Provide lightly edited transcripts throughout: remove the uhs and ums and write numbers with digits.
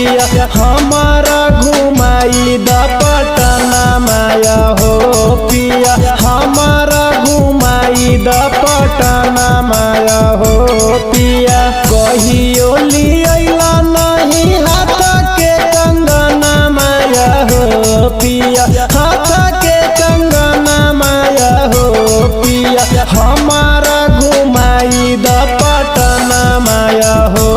पिया हमारा घुमाई द पटना माया हो पिया हमारा घुमाई द पटना माया हो पिया कहियो लिया नहीं हाथ के कंगना माया हो पिया हाथ के कंगना माया हो पिया हमारा घुमाई द पटना माया हो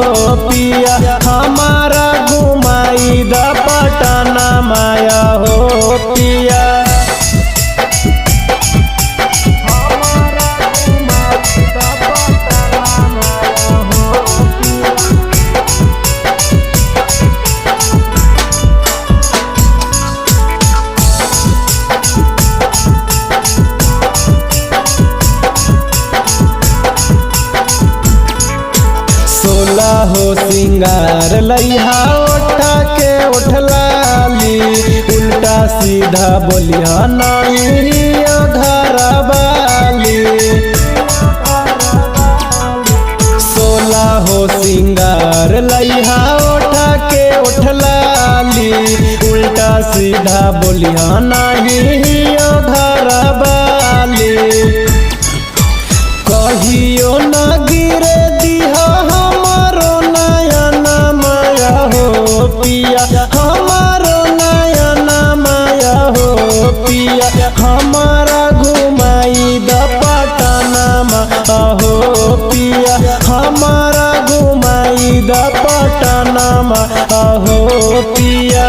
पिया हमारा घुमाई द पटना माया हो पिया सोला हो सिंगार लइहा ओठा के उठलाली उल्टा सीधा बोलिया नहीं घर वाली सोला हो सिंगार लइहा ओठा के उठलाली उल्टा सीधा बोलिया नहीं घर वाली कहियो न गिरे दिहा हमारो नयन माया हो पिया हमारो नयन माया हो पिया हमारा घुमाई द पटना माया हो पिया हमारा घुमाई द पटना माया हो पिया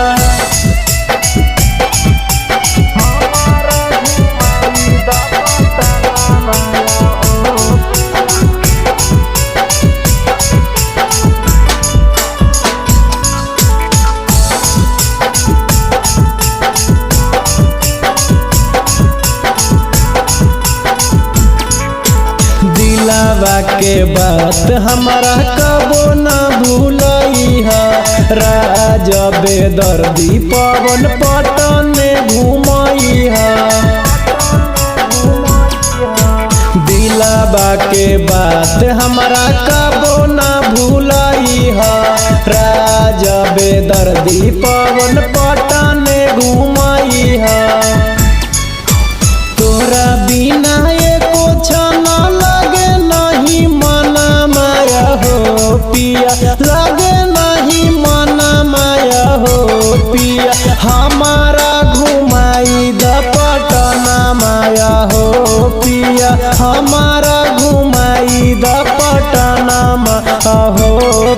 दिलावा के बात हमारा कबो न भूलई है राजा बेदर्दी पवन पटन घुमई है दिलावा के बात हमारा कबो न भूलई है राजा बेदर्दी पवन पटन घुमई है तोरा बिना एको क्षण लगे नहीं मन माया हो पिया लगे नहीं मन माया हो पिया हमारा घुमाई द पटना माया हो पिया हमारा घुमाई द पटना माया हो